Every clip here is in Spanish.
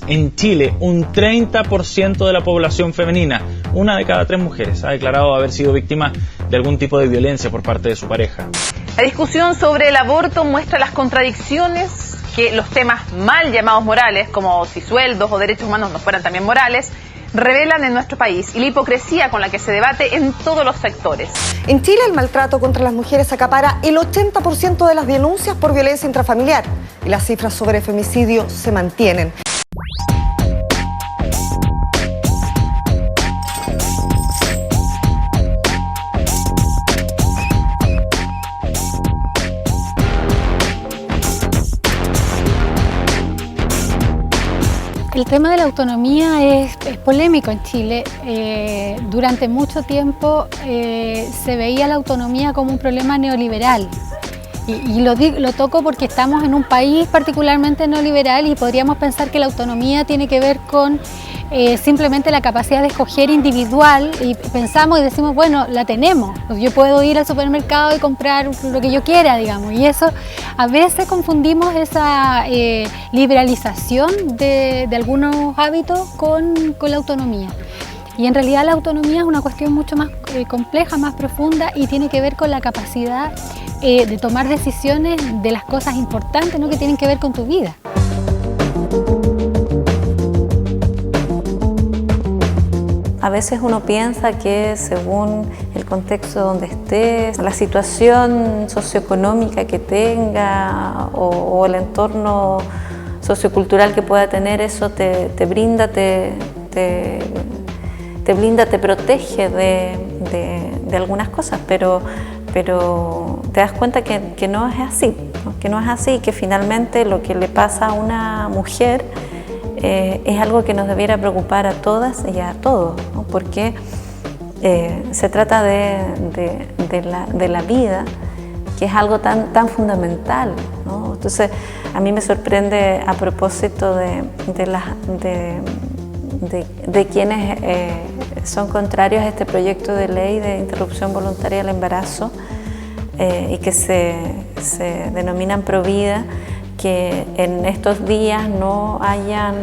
En Chile, un 30% de la población femenina, 1 de cada 3 mujeres, ha declarado haber sido víctima de algún tipo de violencia por parte de su pareja. La discusión sobre el aborto muestra las contradicciones que los temas mal llamados morales, como si sueldos o derechos humanos no fueran también morales, revelan en nuestro país y la hipocresía con la que se debate en todos los sectores. En Chile, el maltrato contra las mujeres acapara el 80% de las denuncias por violencia intrafamiliar y las cifras sobre femicidio se mantienen. El tema de la autonomía es polémico en Chile. Durante mucho tiempo se veía la autonomía como un problema neoliberal. Y lo toco porque estamos en un país particularmente neoliberal y podríamos pensar que la autonomía tiene que ver con simplemente la capacidad de escoger individual, y pensamos y decimos, bueno, la tenemos, yo puedo ir al supermercado y comprar lo que yo quiera, digamos, y eso a veces confundimos esa liberalización de algunos hábitos con la autonomía. Y en realidad la autonomía es una cuestión mucho más compleja, más profunda, y tiene que ver con la capacidad de tomar decisiones de las cosas importantes, ¿no?, que tienen que ver con tu vida. A veces uno piensa que según el contexto donde estés, la situación socioeconómica que tenga o el entorno sociocultural que pueda tener, eso te brinda, te blinda, te protege de algunas cosas, pero te das cuenta que no es así, ¿no? Que no es así, que finalmente lo que le pasa a una mujer es algo que nos debiera preocupar a todas y a todos, ¿no? Porque se trata de la vida, que es algo tan fundamental, ¿no? Entonces, a mí me sorprende, a propósito de quienes son contrarios a este proyecto de ley de interrupción voluntaria del embarazo y que se denominan provida, que en estos días no hayan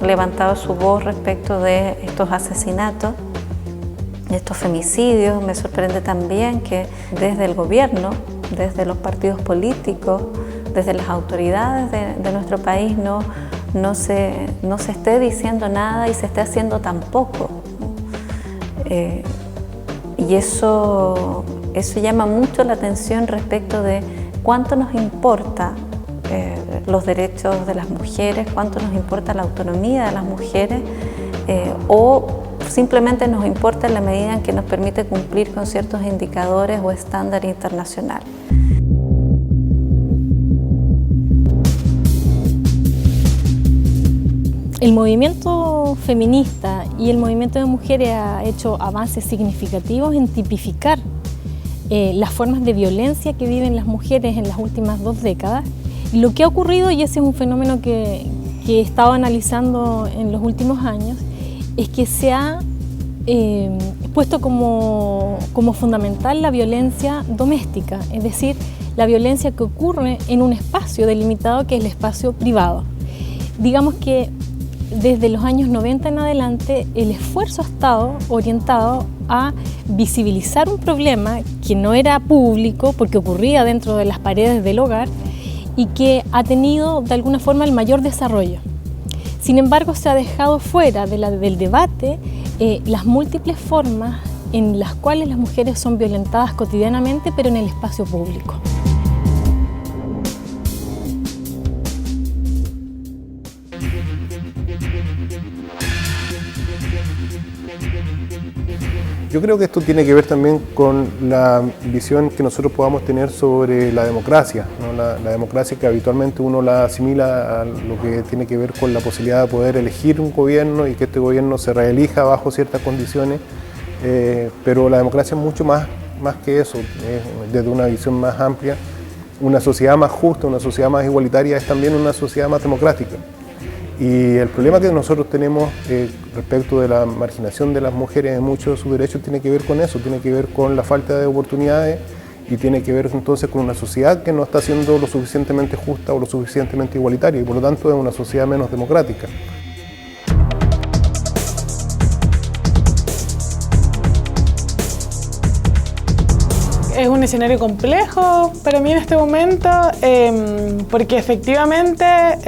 levantado su voz respecto de estos asesinatos, de estos femicidios. Me sorprende también que desde el gobierno, desde los partidos políticos, desde las autoridades de nuestro país no se esté diciendo nada y se esté haciendo tan poco. Y eso llama mucho la atención respecto de cuánto nos importa los derechos de las mujeres, cuánto nos importa la autonomía de las mujeres, o simplemente nos importa en la medida en que nos permite cumplir con ciertos indicadores o estándares internacionales. El movimiento feminista y el movimiento de mujeres ha hecho avances significativos en tipificar las formas de violencia que viven las mujeres en las últimas 2 décadas. Y lo que ha ocurrido, y ese es un fenómeno que he estado analizando en los últimos años, es que se ha puesto como fundamental la violencia doméstica, es decir, la violencia que ocurre en un espacio delimitado que es el espacio privado. Digamos que desde los años 90 en adelante el esfuerzo ha estado orientado a visibilizar un problema que no era público porque ocurría dentro de las paredes del hogar y que ha tenido de alguna forma el mayor desarrollo. Sin embargo, se ha dejado fuera del debate las múltiples formas en las cuales las mujeres son violentadas cotidianamente, pero en el espacio público. Yo creo que esto tiene que ver también con la visión que nosotros podamos tener sobre la democracia, ¿no? La democracia que habitualmente uno la asimila a lo que tiene que ver con la posibilidad de poder elegir un gobierno y que este gobierno se reelija bajo ciertas condiciones, pero la democracia es mucho más que eso, desde una visión más amplia. Una sociedad más justa, una sociedad más igualitaria es también una sociedad más democrática. Y el problema que nosotros tenemos respecto de la marginación de las mujeres en muchos de sus derechos tiene que ver con eso, tiene que ver con la falta de oportunidades y tiene que ver entonces con una sociedad que no está siendo lo suficientemente justa o lo suficientemente igualitaria y por lo tanto es una sociedad menos democrática. Es un escenario complejo para mí en este momento, porque efectivamente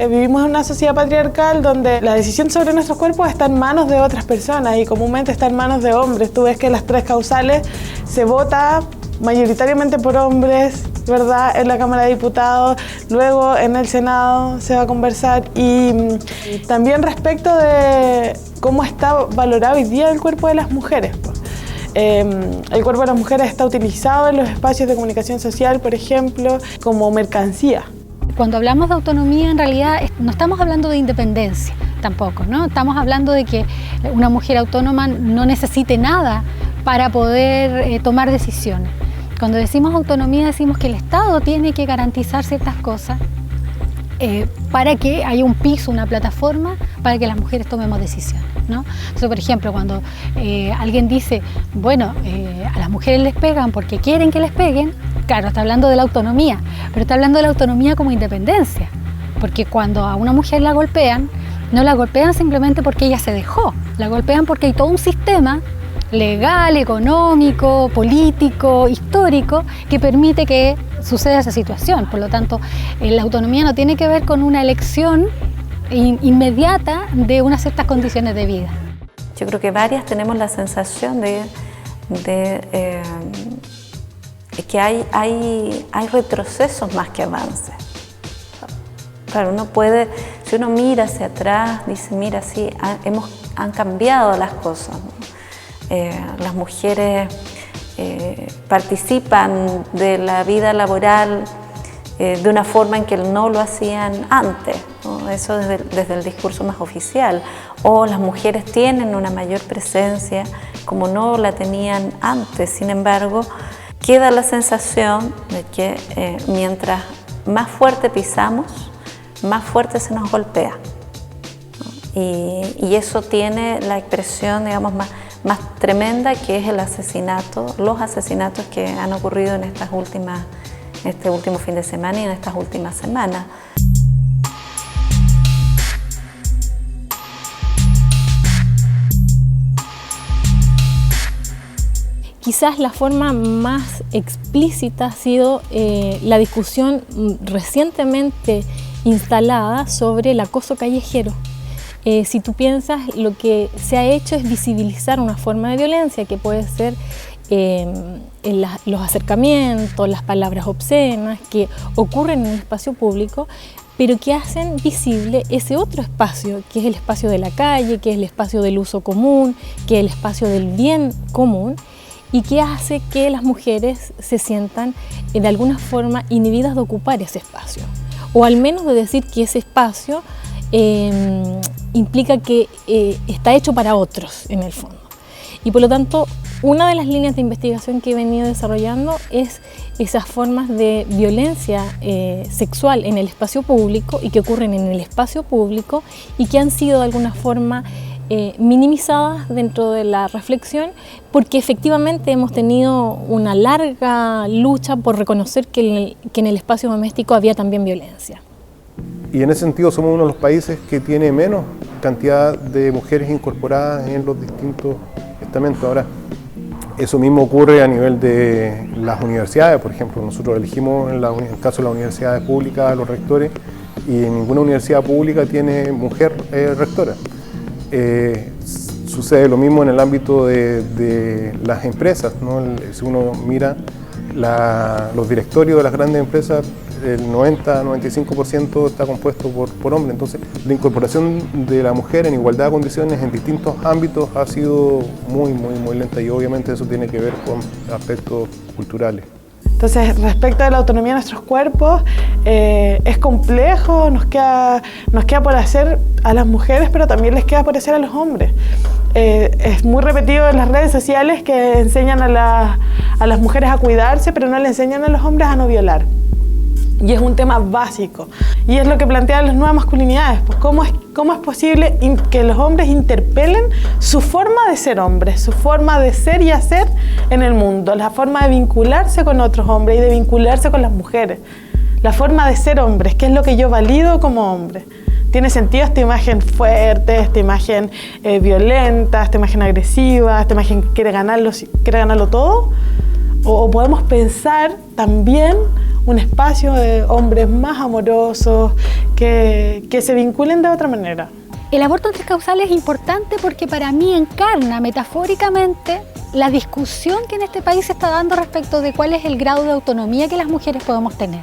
vivimos en una sociedad patriarcal donde la decisión sobre nuestros cuerpos está en manos de otras personas y comúnmente está en manos de hombres. Tú ves que las 3 causales se vota mayoritariamente por hombres, ¿verdad? En la Cámara de Diputados, luego en el Senado se va a conversar y también respecto de cómo está valorado hoy día el cuerpo de las mujeres. El cuerpo de las mujeres está utilizado en los espacios de comunicación social, por ejemplo, como mercancía. Cuando hablamos de autonomía, en realidad no estamos hablando de independencia tampoco, ¿no? Estamos hablando de que una mujer autónoma no necesite nada para poder tomar decisiones. Cuando decimos autonomía, decimos que el Estado tiene que garantizar ciertas cosas para que haya un piso, una plataforma para que las mujeres tomemos decisiones, ¿no? Entonces, por ejemplo, cuando alguien dice, bueno, a las mujeres les pegan porque quieren que les peguen, claro, está hablando de la autonomía, pero está hablando de la autonomía como independencia, porque cuando a una mujer la golpean, no la golpean simplemente porque ella se dejó, la golpean porque hay todo un sistema legal, económico, político, histórico, que permite que suceda esa situación. Por lo tanto, la autonomía no tiene que ver con una elección inmediata de unas ciertas condiciones de vida. Yo creo que varias tenemos la sensación de que hay retrocesos más que avances. Claro, uno puede, si uno mira hacia atrás, dice, mira, sí, han cambiado las cosas, ¿no? Las mujeres participan de la vida laboral de una forma en que no lo hacían antes, ¿no? Eso desde el discurso más oficial. O las mujeres tienen una mayor presencia como no la tenían antes. Sin embargo, queda la sensación de que mientras más fuerte pisamos, más fuerte se nos golpea, ¿no? Y eso tiene la expresión, digamos, más tremenda, que es el asesinato, los asesinatos que han ocurrido en este último fin de semana y en estas últimas semanas. Quizás la forma más explícita ha sido la discusión recientemente instalada sobre el acoso callejero. Si tú piensas, lo que se ha hecho es visibilizar una forma de violencia que puede ser los acercamientos, las palabras obscenas que ocurren en el espacio público, pero que hacen visible ese otro espacio, que es el espacio de la calle, que es el espacio del uso común, que es el espacio del bien común, y que hace que las mujeres se sientan de alguna forma inhibidas de ocupar ese espacio, o al menos de decir que ese espacio implica que está hecho para otros en el fondo. Y por lo tanto, una de las líneas de investigación que he venido desarrollando es esas formas de violencia sexual en el espacio público y que ocurren en el espacio público y que han sido de alguna forma minimizadas dentro de la reflexión, porque efectivamente hemos tenido una larga lucha por reconocer que en el espacio doméstico había también violencia. Y en ese sentido somos uno de los países que tiene menos cantidad de mujeres incorporadas en los distintos estamentos. Ahora, eso mismo ocurre a nivel de las universidades, por ejemplo. Nosotros elegimos en el caso de las universidades públicas a los rectores y ninguna universidad pública tiene mujer rectora. Sucede lo mismo en el ámbito de las empresas, ¿no? Si uno mira los directorios de las grandes empresas, el 90-95% está compuesto por hombres. Entonces, la incorporación de la mujer en igualdad de condiciones en distintos ámbitos ha sido muy lenta, y obviamente eso tiene que ver con aspectos culturales. Entonces, respecto a la autonomía de nuestros cuerpos, es complejo, nos queda por hacer a las mujeres, pero también les queda por hacer a los hombres. Es muy repetido en las redes sociales que enseñan a las mujeres a cuidarse, pero no le enseñan a los hombres a no violar. Y es un tema básico. Y es lo que plantean las nuevas masculinidades. Pues ¿cómo es posible que los hombres interpelen su forma de ser hombres, su forma de ser y hacer en el mundo, la forma de vincularse con otros hombres y de vincularse con las mujeres, la forma de ser hombres, qué es lo que yo valido como hombre? ¿Tiene sentido esta imagen fuerte, esta imagen violenta, esta imagen agresiva, esta imagen que quiere ganarlo todo? o podemos pensar también un espacio de hombres más amorosos que se vinculen de otra manera. El aborto anticausal es importante porque para mí encarna metafóricamente la discusión que en este país se está dando respecto de cuál es el grado de autonomía que las mujeres podemos tener.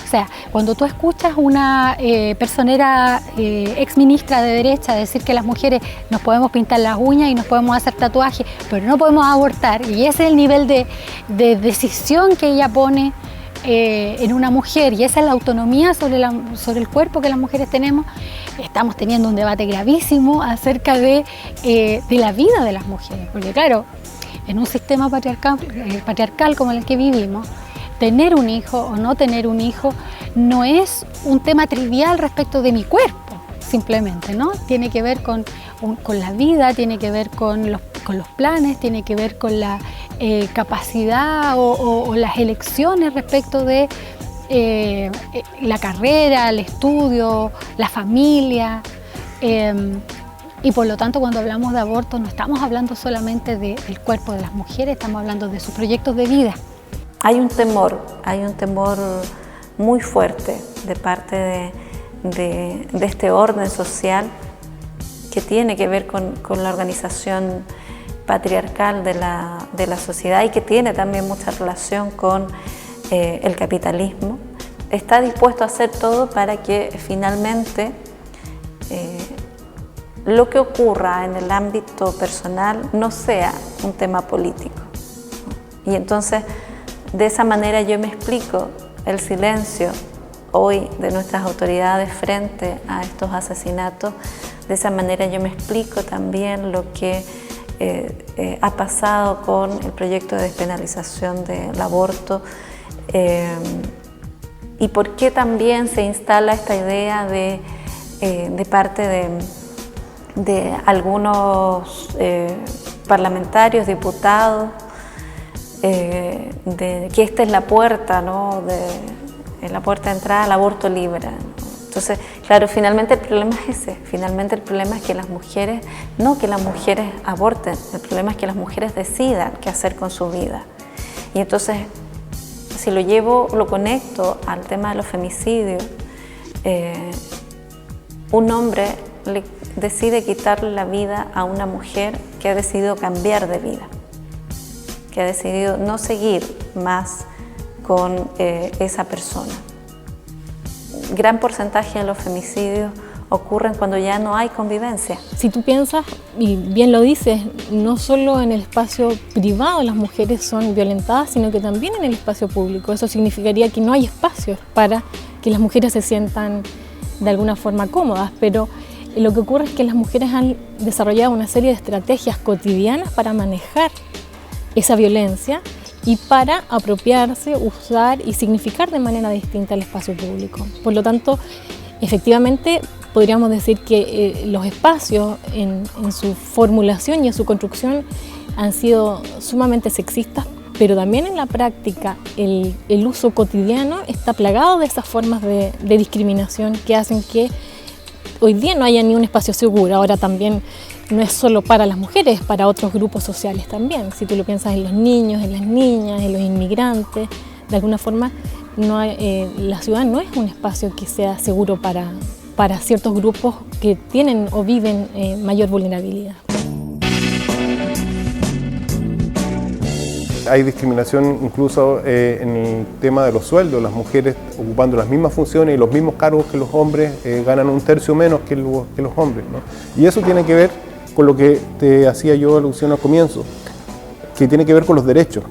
O sea, cuando tú escuchas una personera exministra de derecha decir que las mujeres nos podemos pintar las uñas y nos podemos hacer tatuajes, pero no podemos abortar, y ese es el nivel de decisión que ella pone en una mujer, y esa es la autonomía sobre el cuerpo que las mujeres tenemos, estamos teniendo un debate gravísimo acerca de la vida de las mujeres, porque claro, en un sistema patriarcal como el que vivimos, tener un hijo o no tener un hijo no es un tema trivial respecto de mi cuerpo, simplemente, ¿no? Tiene que ver con la vida, tiene que ver con los planes, tiene que ver con la capacidad o las elecciones respecto de la carrera, el estudio, la familia. Y por lo tanto, cuando hablamos de aborto, no estamos hablando solamente del cuerpo de las mujeres, estamos hablando de sus proyectos de vida. Hay un temor muy fuerte de parte de este orden social que tiene que ver con la organización patriarcal de la sociedad y que tiene también mucha relación con el capitalismo. Está dispuesto a hacer todo para que finalmente lo que ocurra en el ámbito personal no sea un tema político. Y entonces, de esa manera yo me explico el silencio hoy de nuestras autoridades frente a estos asesinatos. De esa manera yo me explico también lo que ha pasado con el proyecto de despenalización del aborto y por qué también se instala esta idea de parte de algunos parlamentarios, diputados, de que esta es la puerta, ¿no? La puerta de entrada al aborto libre, ¿no? Entonces, claro, finalmente el problema es ese, finalmente el problema es que las mujeres, no que las mujeres aborten, el problema es que las mujeres decidan qué hacer con su vida. Y entonces, si lo conecto al tema de los femicidios, un hombre decide quitarle la vida a una mujer que ha decidido cambiar de vida, que ha decidido no seguir más con esa persona. Gran porcentaje de los femicidios ocurren cuando ya no hay convivencia. Si tú piensas, y bien lo dices, no solo en el espacio privado las mujeres son violentadas, sino que también en el espacio público. Eso significaría que no hay espacios para que las mujeres se sientan de alguna forma cómodas, pero lo que ocurre es que las mujeres han desarrollado una serie de estrategias cotidianas para manejar esa violencia y para apropiarse, usar y significar de manera distinta el espacio público. Por lo tanto, efectivamente, podríamos decir que los espacios en su formulación y en su construcción han sido sumamente sexistas, pero también en la práctica el uso cotidiano está plagado de esas formas de discriminación que hacen que hoy día no haya ni un espacio seguro. Ahora también no es solo para las mujeres, para otros grupos sociales también. Si tú lo piensas en los niños, en las niñas, en los inmigrantes, de alguna forma la ciudad no es un espacio que sea seguro para ciertos grupos que tienen o viven mayor vulnerabilidad. Hay discriminación incluso en el tema de los sueldos, las mujeres ocupando las mismas funciones y los mismos cargos que los hombres ganan un tercio menos que los hombres, ¿no? Y eso tiene que ver con lo que te hacía yo alusión al comienzo, que tiene que ver con los derechos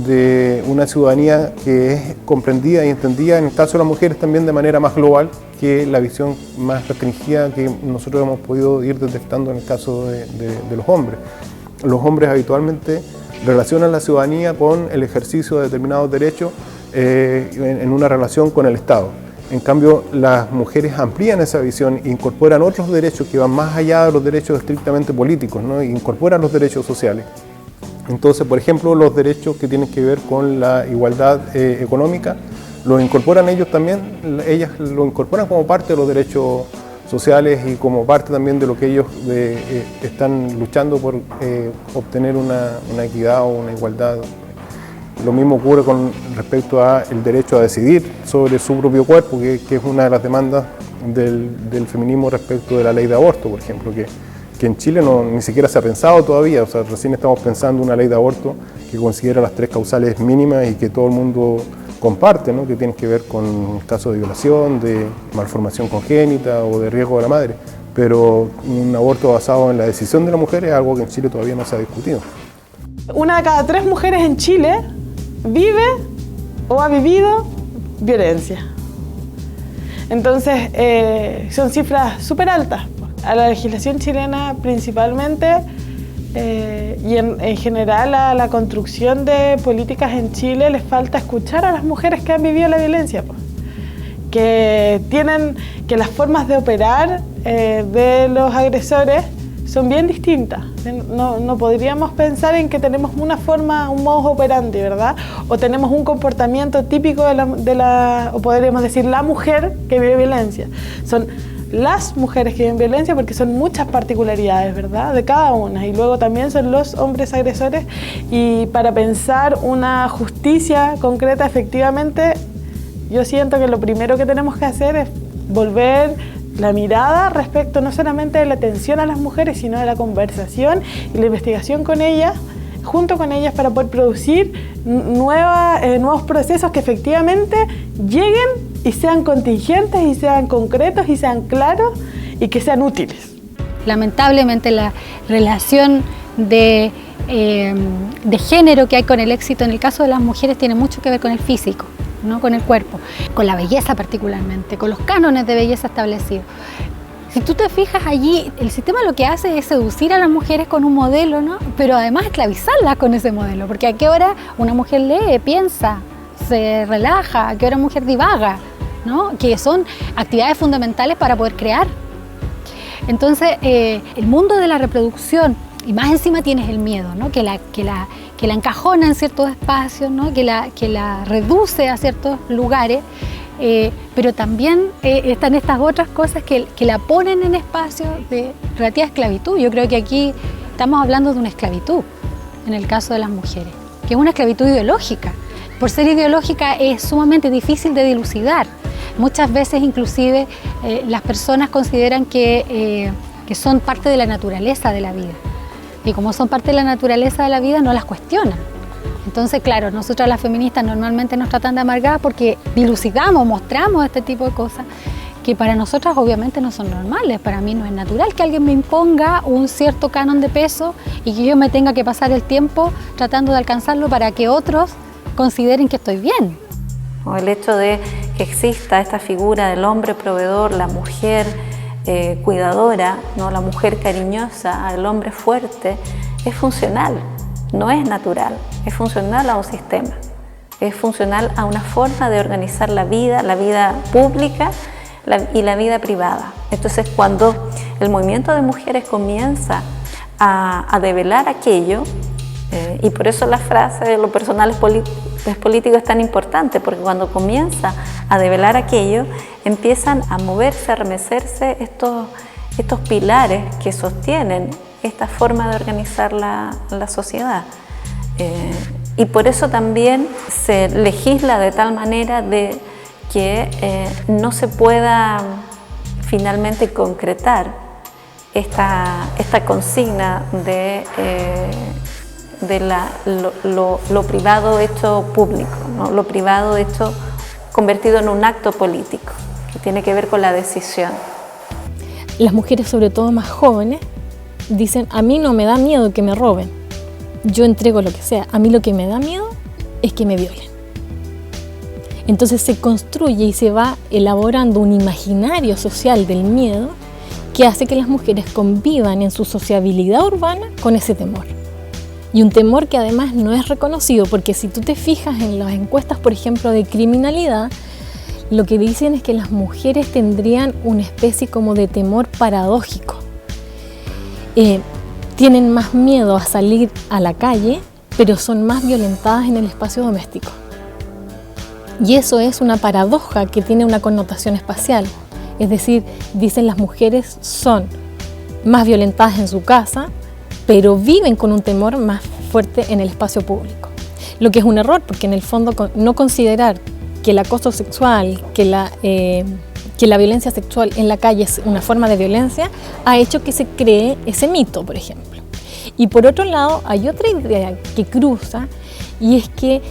de una ciudadanía que es comprendida y entendida en el caso de las mujeres también de manera más global que la visión más restringida que nosotros hemos podido ir detectando en el caso de los hombres. Los hombres habitualmente relacionan la ciudadanía con el ejercicio de determinados derechos en una relación con el Estado. En cambio, las mujeres amplían esa visión e incorporan otros derechos que van más allá de los derechos estrictamente políticos, ¿no? E incorporan los derechos sociales. Entonces, por ejemplo, los derechos que tienen que ver con la igualdad económica, los incorporan ellos también, ellas lo incorporan como parte de los derechos sociales y como parte también de lo que ellos están luchando por obtener una equidad o una igualdad. Lo mismo ocurre con respecto al derecho a decidir sobre su propio cuerpo, que es una de las demandas del feminismo respecto de la ley de aborto, por ejemplo, que en Chile ni siquiera se ha pensado todavía. O sea, recién estamos pensando una ley de aborto que considera las 3 causales mínimas y que todo el mundo comparte, ¿no? Que tiene que ver con casos de violación, de malformación congénita o de riesgo de la madre. Pero un aborto basado en la decisión de la mujer es algo que en Chile todavía no se ha discutido. 1 de cada 3 mujeres en Chile vive o ha vivido violencia. Entonces, son cifras súper altas. A la legislación chilena principalmente y en general a la construcción de políticas en Chile les falta escuchar a las mujeres que han vivido la violencia, pues. Que las formas de operar de los agresores son bien distintas. No podríamos pensar en que tenemos una forma, un modus operandi, ¿verdad? O tenemos un comportamiento típico o podríamos decir la mujer que vive violencia. Son las mujeres que viven violencia porque son muchas particularidades, ¿verdad? De cada una. Y luego también son los hombres agresores. Y para pensar una justicia concreta, efectivamente, yo siento que lo primero que tenemos que hacer es volver la mirada respecto no solamente de la atención a las mujeres, sino de la conversación y la investigación con ellas, junto con ellas, para poder producir nuevos procesos que efectivamente lleguen y sean contingentes y sean concretos y sean claros y que sean útiles. Lamentablemente la relación de género que hay con el éxito en el caso de las mujeres tiene mucho que ver con el físico, ¿no? Con el cuerpo, con la belleza particularmente, con los cánones de belleza establecidos. Si tú te fijas allí, el sistema lo que hace es seducir a las mujeres con un modelo, ¿no? Pero además esclavizarlas con ese modelo, porque a qué hora una mujer lee, piensa, se relaja, a qué hora una mujer divaga, ¿no? Que son actividades fundamentales para poder crear. Entonces, el mundo de la reproducción, y más encima tienes el miedo, ¿no? que la encajona en ciertos espacios, ¿no? que la reduce a ciertos lugares, pero también están estas otras cosas que la ponen en espacios de relativa esclavitud. Yo creo que aquí estamos hablando de una esclavitud, en el caso de las mujeres, que es una esclavitud ideológica. Por ser ideológica es sumamente difícil de dilucidar. Muchas veces inclusive las personas consideran que son parte de la naturaleza de la vida. Y como son parte de la naturaleza de la vida, no las cuestionan. Entonces, claro, nosotras las feministas normalmente nos tratan de amargadas porque dilucidamos, mostramos este tipo de cosas que para nosotras obviamente no son normales. Para mí no es natural que alguien me imponga un cierto canon de peso y que yo me tenga que pasar el tiempo tratando de alcanzarlo para que otros consideren que estoy bien. O el hecho de que exista esta figura del hombre proveedor, la mujer cuidadora, ¿no? La mujer cariñosa, el hombre fuerte, es funcional, no es natural, es funcional a un sistema, es funcional a una forma de organizar la vida pública y la vida privada. Entonces, cuando el movimiento de mujeres comienza a develar aquello, y por eso la frase de lo personal es político es tan importante, porque cuando comienza a develar aquello, empiezan a moverse, a remecerse estos pilares que sostienen esta forma de organizar la sociedad. Y por eso también se legisla de tal manera de que no se pueda finalmente concretar esta consigna de lo privado hecho público, ¿no? Lo privado hecho convertido en un acto político, que tiene que ver con la decisión. Las mujeres, sobre todo más jóvenes, dicen: a mí no me da miedo que me roben, yo entrego lo que sea, a mí lo que me da miedo es que me violen. Entonces se construye y se va elaborando un imaginario social del miedo que hace que las mujeres convivan en su sociabilidad urbana con ese temor. Y un temor que además no es reconocido, porque si tú te fijas en las encuestas, por ejemplo, de criminalidad, lo que dicen es que las mujeres tendrían una especie como de temor paradójico. Tienen más miedo a salir a la calle, pero son más violentadas en el espacio doméstico. Y eso es una paradoja que tiene una connotación espacial. Es decir, dicen las mujeres son más violentadas en su casa, pero viven con un temor más fuerte en el espacio público. lo que es un error, porque en el fondo no considerar que el acoso sexual, que la violencia sexual en la calle es una forma de violencia, ha hecho que se cree ese mito, por ejemplo. Y por otro lado, hay otra idea que cruza, y es que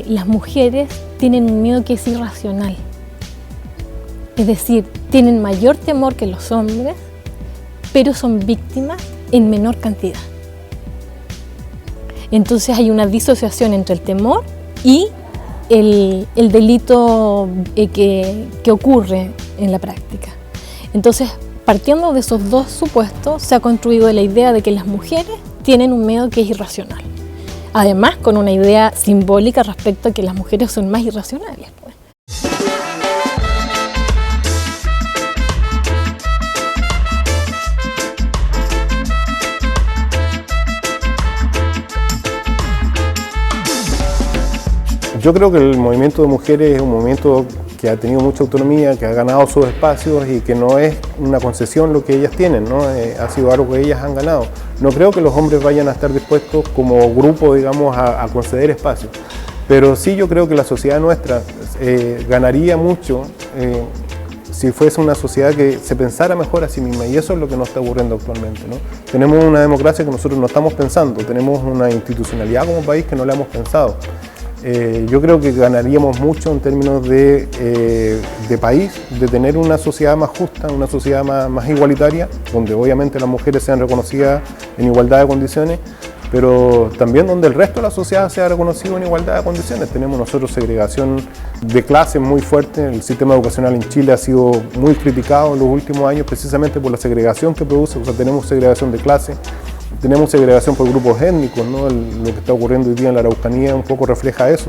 las mujeres tienen un miedo que es irracional. Es decir, tienen mayor temor que los hombres, pero son víctimas en menor cantidad. Entonces hay una disociación entre el temor y el delito que ocurre en la práctica. Entonces, partiendo de esos dos supuestos, se ha construido la idea de que las mujeres tienen un miedo que es irracional. Además, con una idea simbólica respecto a que las mujeres son más irracionales. Yo creo que el movimiento de mujeres es un movimiento que ha tenido mucha autonomía, que ha ganado sus espacios y que no es una concesión lo que ellas tienen, ¿no? Ha sido algo que ellas han ganado. No creo que los hombres vayan a estar dispuestos como grupo, digamos, a conceder espacios, pero sí yo creo que la sociedad nuestra ganaría mucho si fuese una sociedad que se pensara mejor a sí misma, y eso es lo que nos está ocurriendo actualmente, ¿no? Tenemos una democracia que nosotros no estamos pensando, tenemos una institucionalidad como país que no la hemos pensado. Yo creo que ganaríamos mucho en términos de país, de tener una sociedad más justa, una sociedad más igualitaria, donde obviamente las mujeres sean reconocidas en igualdad de condiciones, pero también donde el resto de la sociedad sea reconocido en igualdad de condiciones. Tenemos nosotros segregación de clases muy fuerte, el sistema educacional en Chile ha sido muy criticado en los últimos años precisamente por la segregación que produce, o sea, tenemos segregación de clase. Tenemos segregación por grupos étnicos, ¿no? Lo que está ocurriendo hoy día en la Araucanía un poco refleja eso.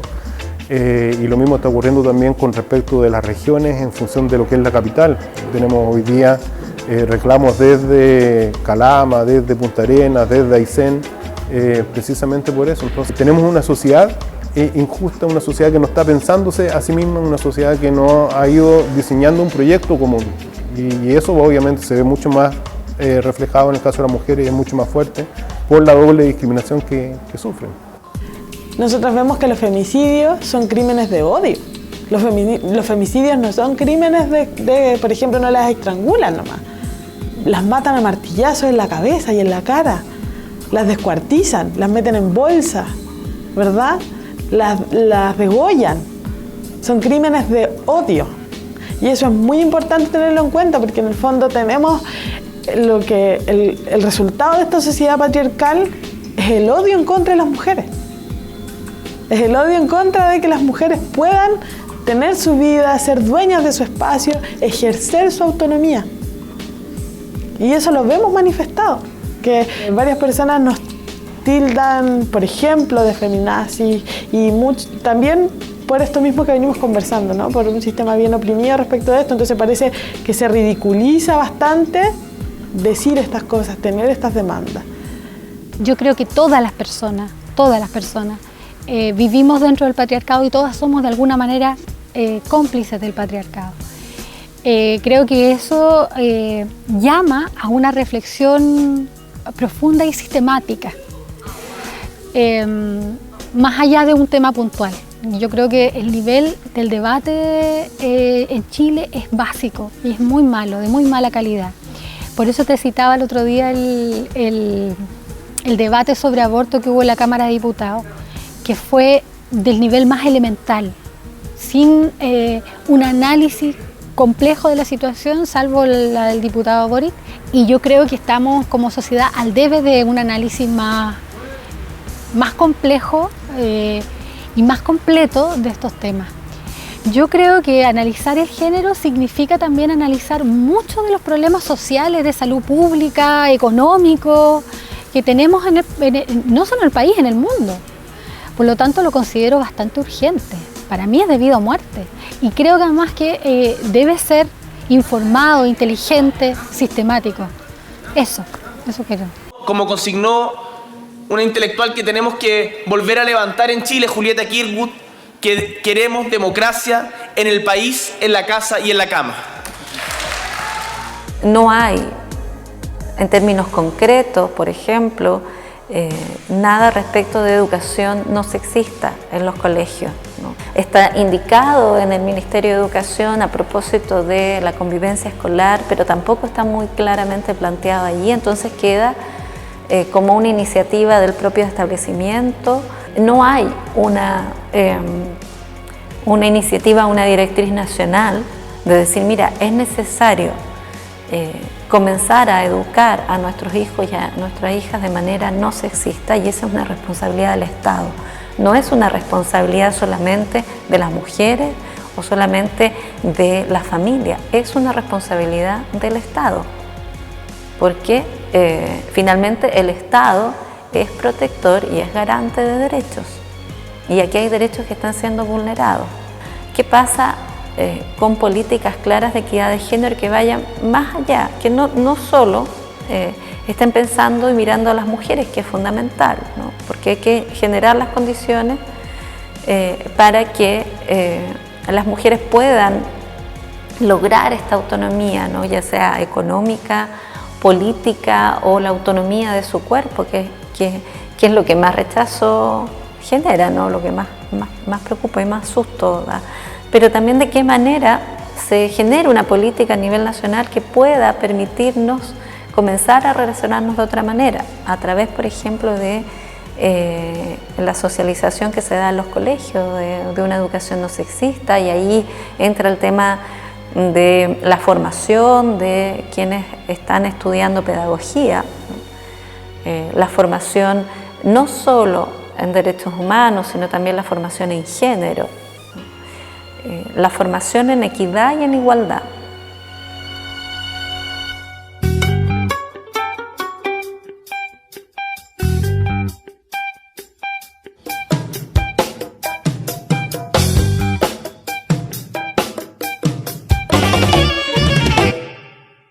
Y lo mismo está ocurriendo también con respecto de las regiones en función de lo que es la capital. Tenemos hoy día reclamos desde Calama, desde Punta Arenas, desde Aysén, precisamente por eso. Entonces tenemos una sociedad injusta, una sociedad que no está pensándose a sí misma, una sociedad que no ha ido diseñando un proyecto común. Y eso obviamente se ve mucho más reflejado en el caso de las mujeres y es mucho más fuerte por la doble discriminación que sufren. Nosotros vemos que los femicidios son crímenes de odio. Los femicidios no son crímenes por ejemplo, no las estrangulan nomás. Las matan a martillazos en la cabeza y en la cara. Las descuartizan, las meten en bolsas, ¿verdad? Las degollan. Son crímenes de odio. Y eso es muy importante tenerlo en cuenta porque en el fondo tenemos el resultado de esta sociedad patriarcal es el odio en contra de las mujeres. Es el odio en contra de que las mujeres puedan tener su vida, ser dueñas de su espacio, ejercer su autonomía. Y eso lo vemos manifestado, que varias personas nos tildan, por ejemplo, de feminazis y también por esto mismo que venimos conversando, ¿no? Por un sistema bien oprimido respecto de esto. Entonces parece que se ridiculiza bastante decir estas cosas, tener estas demandas. Yo creo que todas las personas vivimos dentro del patriarcado y todas somos de alguna manera cómplices del patriarcado. Creo que eso llama a una reflexión profunda y sistemática, más allá de un tema puntual. Yo creo que el nivel del debate en Chile es básico y es muy malo, de muy mala calidad. Por eso te citaba el otro día el debate sobre aborto que hubo en la Cámara de Diputados, que fue del nivel más elemental, sin un análisis complejo de la situación, salvo la del diputado Boric, y yo creo que estamos como sociedad al debe de un análisis más complejo y más completo de estos temas. Yo creo que analizar el género significa también analizar muchos de los problemas sociales, de salud pública, económicos, que tenemos no solo en el país, en el mundo. Por lo tanto, lo considero bastante urgente. Para mí es de vida o muerte. Y creo que además que debe ser informado, inteligente, sistemático. Eso quiero. Como consignó una intelectual que tenemos que volver a levantar en Chile, Julieta Kirkwood, que queremos democracia en el país, en la casa y en la cama. No hay, en términos concretos, por ejemplo, nada respecto de educación no sexista en los colegios, ¿no? Está indicado en el Ministerio de Educación a propósito de la convivencia escolar, pero tampoco está muy claramente planteado allí, entonces queda como una iniciativa del propio establecimiento. No hay una iniciativa, una directriz nacional de decir, mira, es necesario comenzar a educar a nuestros hijos y a nuestras hijas de manera no sexista, y esa es una responsabilidad del Estado. No es una responsabilidad solamente de las mujeres o solamente de la familia, es una responsabilidad del Estado, porque finalmente el Estado es protector y es garante de derechos, y aquí hay derechos que están siendo vulnerados. ¿Qué pasa con políticas claras de equidad de género que vayan más allá, que no solo estén pensando y mirando a las mujeres, que es fundamental, ¿no? Porque hay que generar las condiciones para que las mujeres puedan lograr esta autonomía, ¿no? Ya sea económica, política o la autonomía de su cuerpo, que es lo que más rechazo genera, ¿no? Lo que más preocupa y más susto da. Pero también de qué manera se genera una política a nivel nacional que pueda permitirnos comenzar a relacionarnos de otra manera, a través, por ejemplo, de la socialización que se da en los colegios, de una educación no sexista, y ahí entra el tema de la formación de quienes están estudiando pedagogía, la formación no solo en derechos humanos, sino también la formación en género, la formación en equidad y en igualdad.